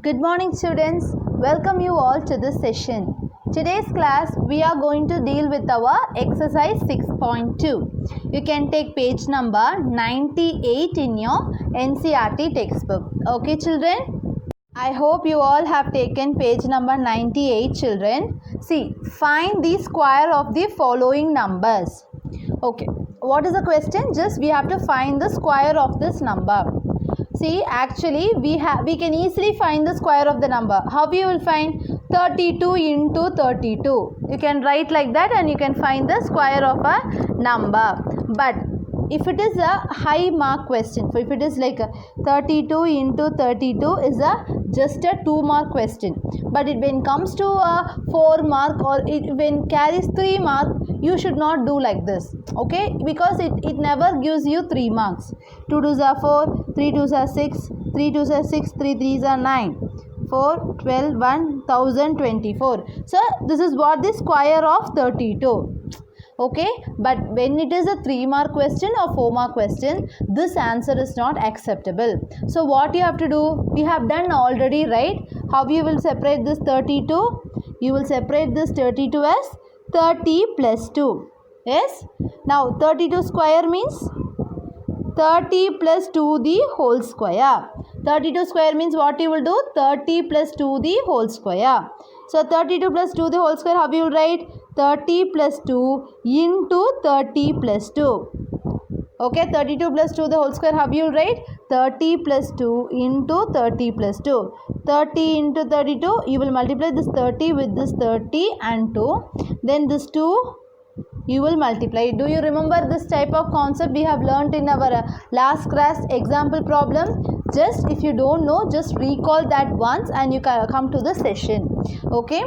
Good morning students, welcome you all to this session. Today's class we are going to deal with our exercise 6.2. You can take page number 98 in your NCERT textbook. Okay children? I hope you all have taken page number 98 children. See, find the square of the following numbers. Okay, what is the question? Just we have to find the square of this number. See, actually we can easily find the square of the number. How you will find 32 into 32? You can write like that and you can find the square of a number. But if it is a high mark question, so if it is like 32 into 32 is just a 2 mark question. But when it comes to a 4 mark or when carries 3 mark, you should not do like this, okay, because it never gives you 3 marks. 2 2s are 4, 3 2s are 6, 3 2s are 6, 3 3s are 9, 4 12 1024. So this is what the square of 32. Okay, but when it is a 3 mark question or 4 mark question, this answer is not acceptable. So what you have to do, we have done already, right? How you will separate this 32? You will separate this 32 as 30 plus 2. Yes? Now 32 square means 30 plus 2 the whole square. 32 square means what you will do? 30 plus 2 the whole square. So 32 plus 2 the whole square, how you will write? 30 plus 2 into 30 plus 2. Okay, 32 plus 2 the whole square, how you will write? 30 plus 2 into 30 plus 2. 30 into 32, you will multiply this 30 with this 30 and 2. Then this 2 you will multiply. Do you remember this type of concept we have learnt in our last class example problem? Just if you don't know, just recall that once and you can come to the session. Okay.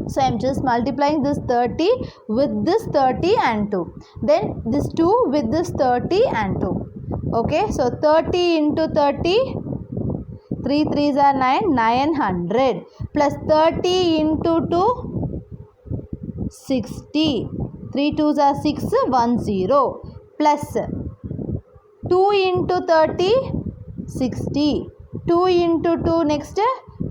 So I am just multiplying this 30 with this 30 and 2. Then this 2 with this 30 and 2. Okay. So 30 into 30. 3 3s are 9. 900. Plus 30 into 2. 60. 3 2s are 6. 10. Plus 2 into 30. 60. 2 into 2 next.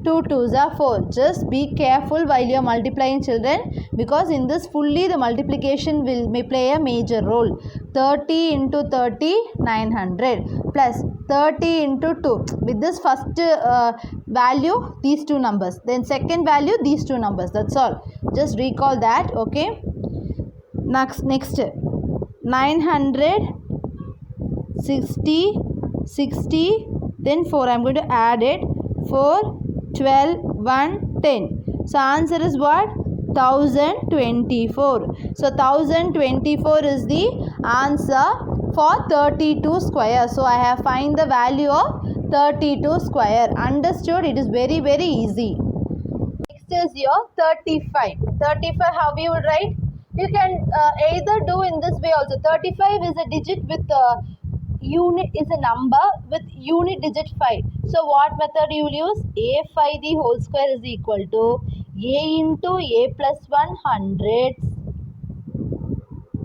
2 2s are 4. Just be careful while you are multiplying children, because in this fully the multiplication may play a major role. 30 into 30, 900 plus 30 into 2. With this first value, these two numbers. Then second value, these two numbers. That's all. Just recall that. Okay. Next 900, 60, then 4. I am going to add it. 4, 12, 1, 10. So answer is what? 1024. So 1024 is the answer for 32 square. So I have find the value of 32 square. Understood? It is very, very easy. Next is your 35. 35, how you would write? You can either do in this way also. 35 is a digit with unit, is a number with unit digit 5. So what method you will use? A5 the whole square is equal to A into A plus 100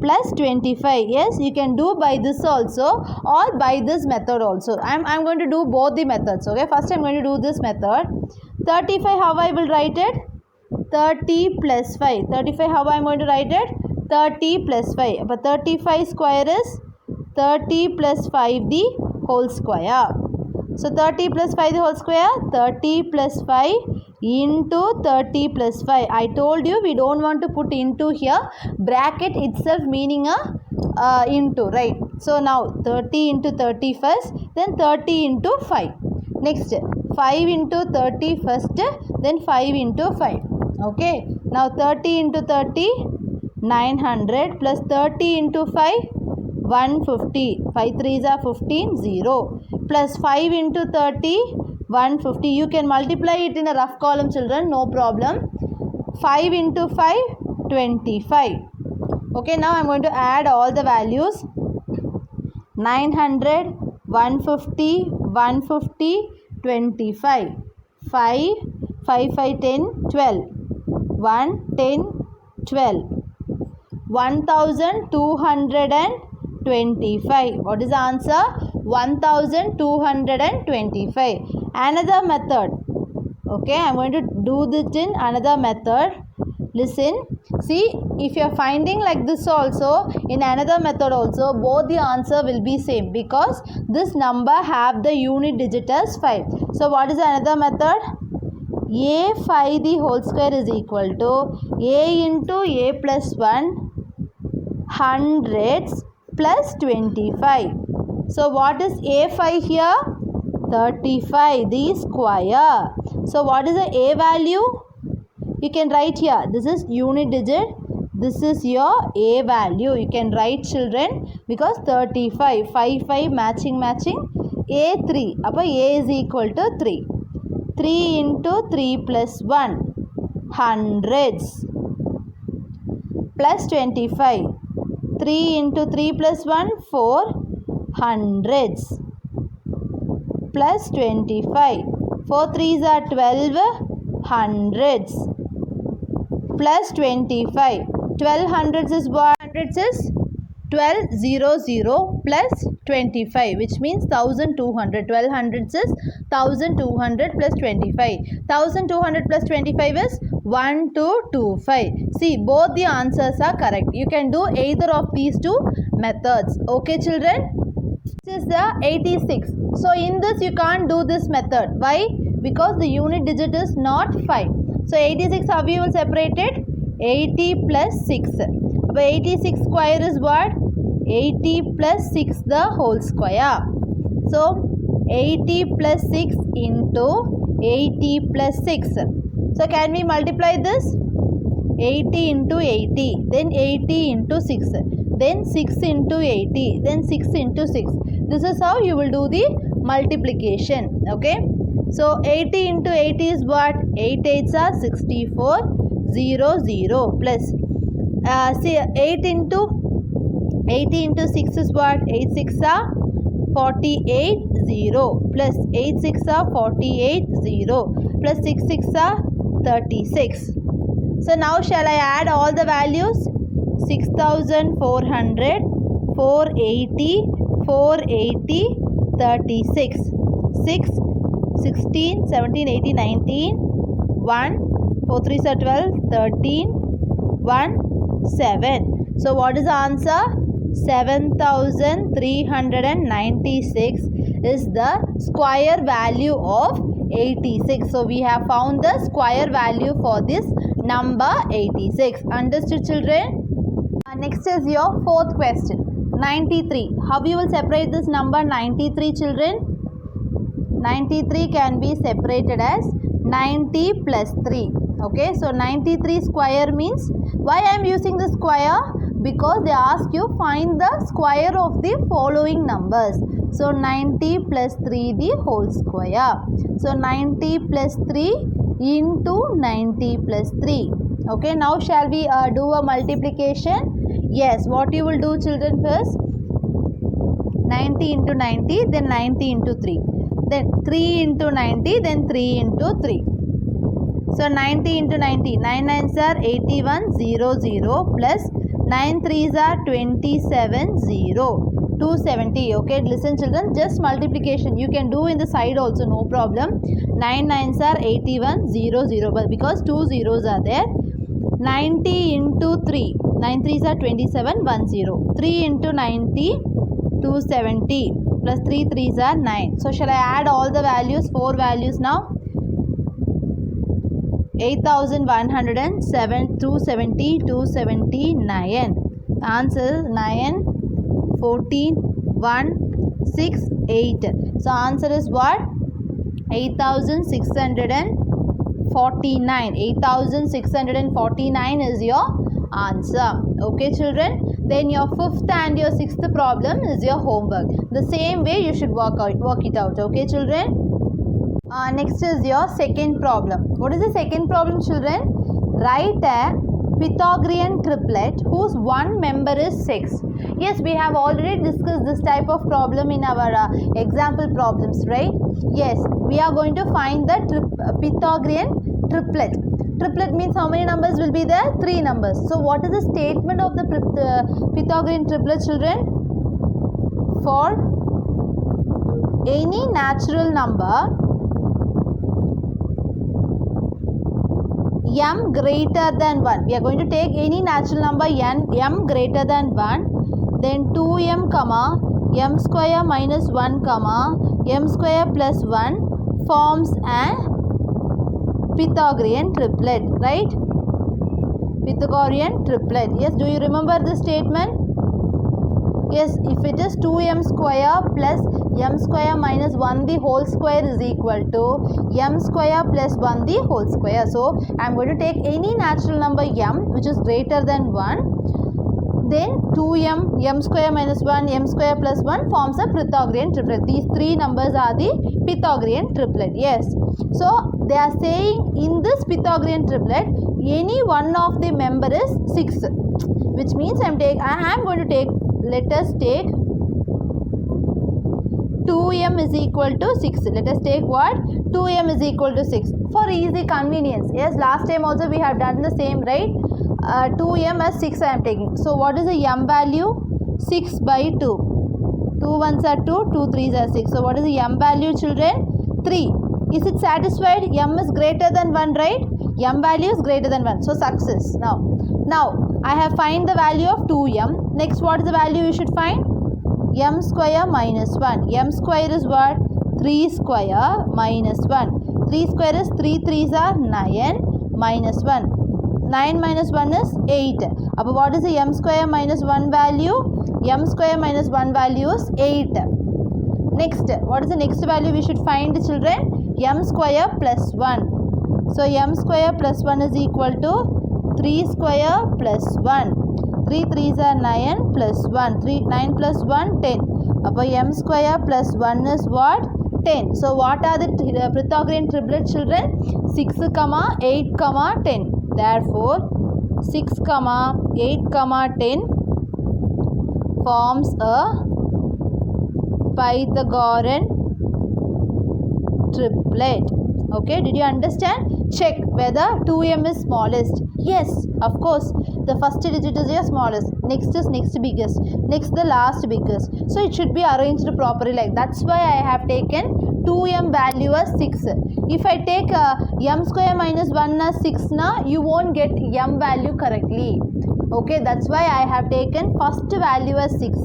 plus 25. Yes, you can do by this also or by this method also. I'm going to do both the methods. Okay, first I'm going to do this method. 35, how I will write it? 30 plus 5. 35, how I am going to write it? 30 plus 5. But 35 square is 30 plus 5 the whole square. So 30 plus 5 the whole square. 30 plus 5 into 30 plus 5. I told you we don't want to put into here. Bracket itself meaning a into, right? So now 30 into 30 first. Then 30 into 5. Next 5 into 30 first. Then 5 into 5. Okay. Now 30 into 30. 900 plus 30 into 5. 150. 5 3s are 15. 0. Plus 5 into 30. 150. You can multiply it in a rough column children. No problem. 5 into 5. 25. Okay. Now I am going to add all the values. 900. 150. 150. 25. 5. 5 5 10. 12. 1 10. 12. 1225. What is the answer? 1225. Another method. Okay, I'm going to do this in another method. Listen, see, if you are finding like this also, in another method also, both the answer will be same because this number have the unit digit as 5. So what is another method? A5 the whole square is equal to A into A plus 1 hundreds plus 25. So what is A5 here? 35 the square. So what is the A value? You can write here. This is unit digit. This is your A value. You can write, children, because 35. 5 matching. A3. Appa A is equal to 3. 3 into 3 plus 1. Hundreds. Plus 25. 3 into 3 plus 1. 4. Hundreds. Plus 25. 4 3s are 12 hundreds. Plus 25. 12 hundreds is what? Hundreds is 1200 plus 25, which means 1200. 12 hundreds is 1200 plus 25. 1200 plus 25 is 1225. See, both the answers are correct. You can do either of these two methods. Okay, children? This is the 86. So in this you can't do this method. Why? Because the unit digit is not 5. So 86, how you will separate it? 80 plus 6. But 86 square is what? 80 plus 6 the whole square. So 80 plus 6 into 80 plus 6. So can we multiply this? 80 into 80, then 80 into 6, then 6 into 80, then 6 into 6. This is how you will do the multiplication. Okay. So 80 into 80 is what? 8 8s are 64, 0 0 plus. See, 80 into 6 is what? 8 6 are 48, 0 plus 8 6 are 48, 0 plus 6 6 are 36. So now shall I add all the values? 6400, 480, 480, 36. 6, 16, 17, 18, 19, 1, 4 3s are 12, 13, 1, 7. So what is the answer? 7396 is the square value of 86. So we have found the square value for this number 86. Understood, children? Next is your fourth question. 93. How you will separate this number 93, children? 93 can be separated as 90 plus 3. Okay, so 93 square means, why I am using the square? Because they ask you find the square of the following numbers. So 90 plus 3 the whole square. So 90 plus 3 into 90 plus 3. Okay, now shall we do a multiplication? Yes, what you will do, children, first? 90 into 90, then 90 into 3. Then 3 into 90, then 3 into 3. So 90 into 90, 9 9s are 81, 0 0 plus 9 3s are 27, 0. 270. Okay, listen, children, just multiplication you can do in the side also, no problem. 9 9s are 81, 0 0, but because 2 zeros are there. 90 into 3, 9 3s are 27, 1 0. 3 into 90, 270 plus 3 3s are 9. So shall I add all the values, 4 values now? 8107, 270, 279. The answer is 9, 14, 1, 6, 8. So answer is what? 8649. 8649 is your answer. Okay, children? Then your fifth and your sixth problem is your homework. The same way you should work it out. Okay, children? Next is your second problem. What is the second problem, children? Write a Pythagorean triplet whose one member is 6. Yes, we have already discussed this type of problem in our example problems, right? Yes, we are going to find the Pythagorean triplet. Triplet means how many numbers will be there? 3 numbers. So what is the statement of the Pythagorean triplet, children? For any natural number m greater than 1. We are going to take any natural number m greater than 1. Then 2m comma m square minus 1 comma m square plus 1 forms a Pythagorean triplet, right? Pythagorean triplet. Yes, do you remember this statement? Yes, if it is 2m square plus m square minus 1 the whole square is equal to m square plus 1 the whole square. So, I am going to take any natural number m which is greater than 1. Then 2m, m square minus 1, m square plus 1 forms a Pythagorean triplet. These three numbers are the Pythagorean triplet. Yes. So, they are saying in this Pythagorean triplet, any one of the member is 6. Which means I am going to take, let us take 2m is equal to 6. Let us take what? 2m is equal to 6 for easy convenience. Yes, last time also we have done the same, right? 2m as 6 I am taking. So, what is the m value? 6 by 2. 2 1s are 2, 2 3s are 6. So, what is the m value, children? 3. Is it satisfied? M is greater than 1, right? M value is greater than 1. So, success. Now, I have find the value of 2m. Next, what is the value you should find? M square minus 1. M square is what? 3 square minus 1. 3 square is 3 3s are 9 minus 1. 9 minus 1 is 8. But what is the m square minus 1 value? M square minus 1 value is 8. Next, what is the next value we should find, children? M square plus 1. So, m square plus 1 is equal to 3 square plus 1. 3 3s are 9 plus 1. 9 plus 1, 10. Appo m square plus 1 is what? 10. So, what are the Pythagorean triplet, children? 6, 8, 10. Therefore, 6, 8, 10 forms a Pythagorean triplet. Okay, did you understand? Check whether 2m is smallest. Yes, of course, the first digit is your smallest, next is next biggest, next the last biggest. So, it should be arranged properly like that. That's why I have taken 2m value as 6. If I take m square minus 1 as 6 now, you won't get m value correctly. Okay, that's why I have taken first value as 6.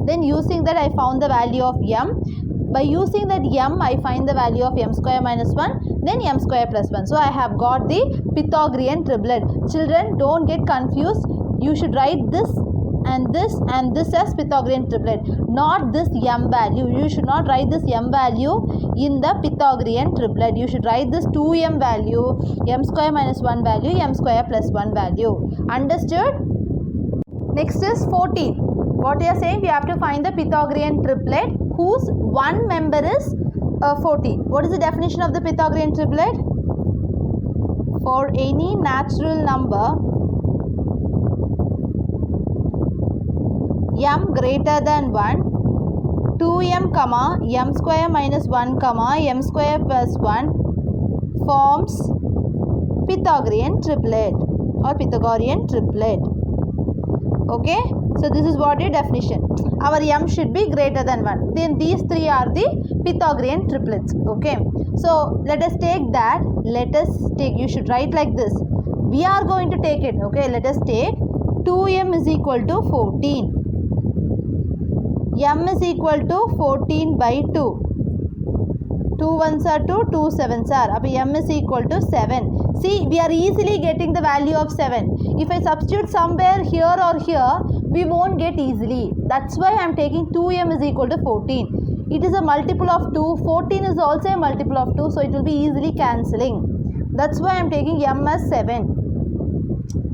Then using that I found the value of m. By using that m, I find the value of m square minus 1, then m square plus 1. So, I have got the Pythagorean triplet. Children, don't get confused. You should write this and this as Pythagorean triplet, not this m value. You should not write this m value in the Pythagorean triplet. You should write this 2m value, m square minus 1 value, m square plus 1 value. Understood? Next is 14. What we are saying, we have to find the Pythagorean triplet whose one member is 14. What is the definition of the Pythagorean triplet? For any natural number m greater than 1, 2m comma m square minus 1 comma m square plus 1 forms Pythagorean triplet or Pythagorean triplet. Okay, so this is what your definition. Our m should be greater than 1. Then these three are the Pythagorean triplets. Okay, so let us take that. You should write like this. We are going to take it. Okay, let us take 2m is equal to 14. M is equal to 14 by 2. 2 1s are 2, 2 7s are. Up m is equal to 7. See, we are easily getting the value of 7. If I substitute somewhere here or here, we won't get easily. That's why I am taking 2m is equal to 14. It is a multiple of 2. 14 is also a multiple of 2. So, it will be easily cancelling. That's why I am taking m as 7.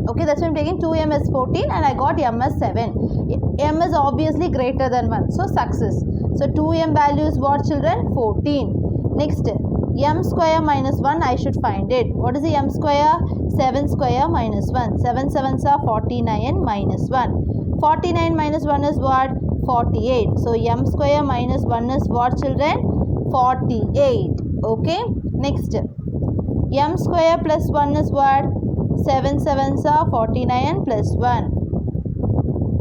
Okay, that's why I am taking 2m as 14 and I got m as 7. M is obviously greater than 1. So, success. So, 2m value is what, children? 14. Next, m square minus 1 I should find it. What is the m square? 7 square minus 1. 7 7s are 49 minus 1. 49 minus 1 is what? 48. So, m square minus 1 is what, children? 48. Okay. Next, m square plus 1 is what? 7 7s are 49 plus 1.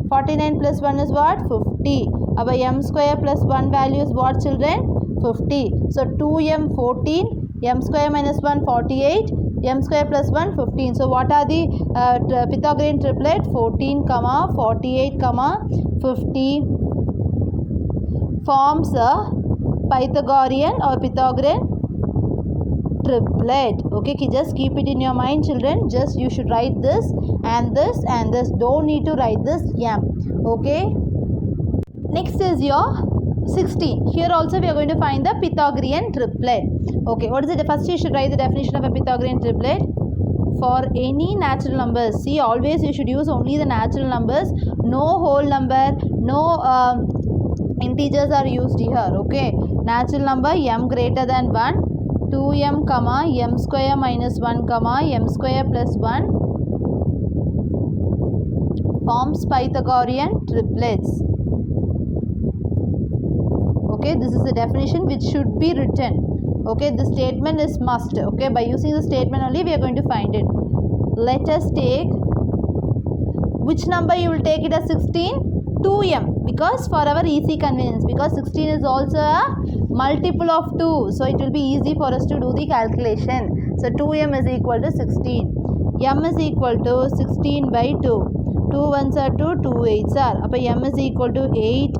49 plus 1 is what? 50. Our m square plus 1 value is what, children? 50. So, 2m 14 m square minus 1 48, m square plus 1 15. So what are the Pythagorean triplet? 14 comma 48 comma 50 forms a Pythagorean or Pythagorean triplet. Okay, just keep it in your mind, children. Just you should write this and this and this. Don't need to write this m. Okay, next is your 16. Here also we are going to find the Pythagorean triplet. Okay, what is it? First you should write the definition of a Pythagorean triplet. For any natural numbers, see, always you should use only the natural numbers. No whole number, no integers are used here. Okay, natural number m greater than 1, 2m comma m square minus 1 comma m square plus 1 forms Pythagorean triplets. Okay, this is the definition which should be written. Okay, the statement is must. Okay, by using the statement only we are going to find it. Let us take, which number you will take it as 16? 2m, because for our easy convenience, because 16 is also a multiple of 2, so it will be easy for us to do the calculation. So 2m is equal to 16. m is equal to 16 by 2. 2 ones are 2, 2 8s are. Appa m is equal to 8.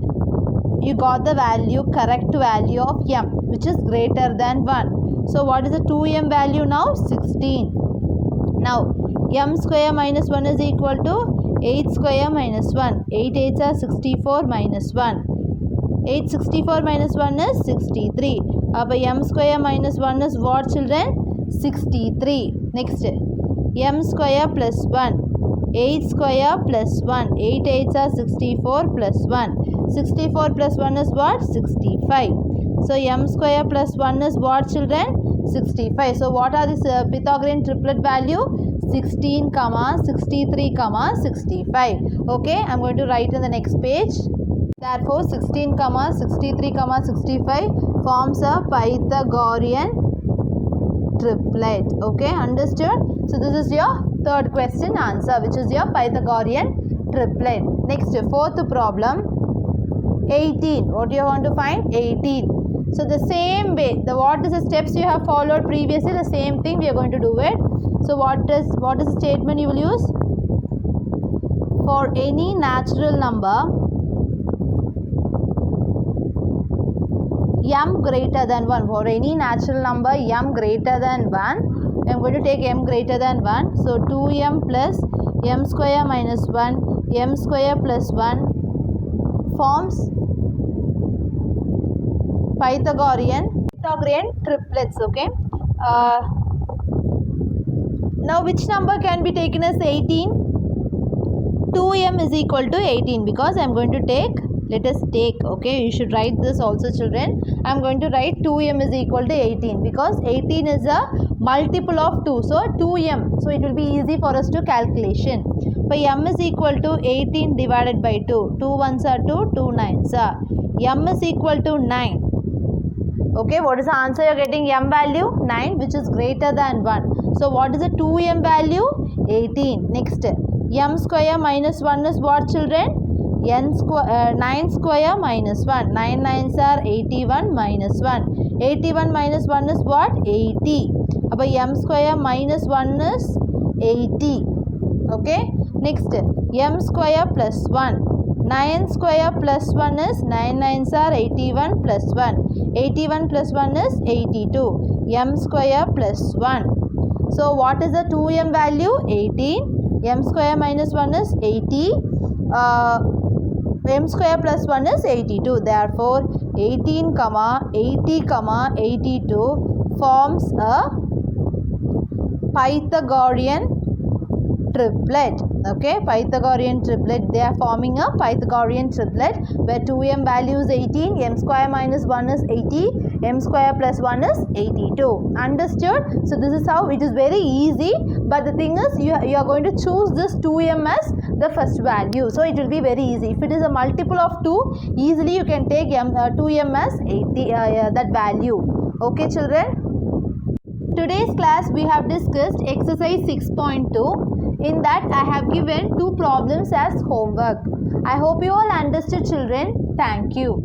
You got the value, correct value of m, which is greater than 1. So what is the 2m value now? 16. Now m square minus 1 is equal to 8 square minus 1. 8 8s are 64 minus 1. 8 64 minus 1 is 63. Appa m square minus 1 is what, children? 63. Next, m square plus 1. 8 square plus 1. 8 8s are 64 plus 1. 64 plus 1 is what? 65. So m square plus 1 is what, children? 65. So what are this Pythagorean triplet value? 16 comma 63 comma 65. Okay, I'm going to write in the next page. Therefore 16 comma 63 comma 65 forms a Pythagorean triplet. Okay, understood? So this is your third question answer, which is your Pythagorean triplet. Next, fourth problem, 18. What do you want to find? 18. So the same way, what is the steps you have followed previously, the same thing we are going to do it. So what is the statement you will use? For any natural number m greater than 1, for any natural number m greater than 1, I am going to take m greater than 1. So 2m plus m square minus 1, m square plus 1 forms Pythagorean triplets. Okay. Now which number can be taken as 18? 2m is equal to 18, because I am going to take, let us take, okay, you should write this also, children. I am going to write 2m is equal to 18, because 18 is a multiple of 2, so 2m, so it will be easy for us to calculation. By m is equal to 18 divided by 2, 2 ones are 2, 2 nines are, m is equal to 9. Okay, what is the answer you are getting? M value 9, which is greater than 1. So what is the 2m value? 18. Next, m square minus 1 is what, children? 9 square minus 1. 9 nines are 81 minus 1. 81 minus 1 is what? 80. About m square minus 1 is 80. Okay. Next, m square plus 1. 9 square plus 1 is 9 nines are 81 plus 1. 81 plus 1 is 82. M square plus 1. So what is the 2m value? 18. M square minus 1 is 80. M square plus 1 is 82. Therefore 18 comma 80 comma 82 forms a Pythagorean triplet. Okay, Pythagorean triplet, they are forming a Pythagorean triplet where 2m value is 18, m square minus 1 is 80, m square plus 1 is 82. Understood? So this is how it is very easy, but the thing is you are going to choose this 2m as the first value, so it will be very easy. If it is a multiple of 2, easily you can take 2m as 80 that value. Okay, children? Today's class we have discussed exercise 6.2. In that I have given 2 problems as homework. I hope you all understood, children. Thank you.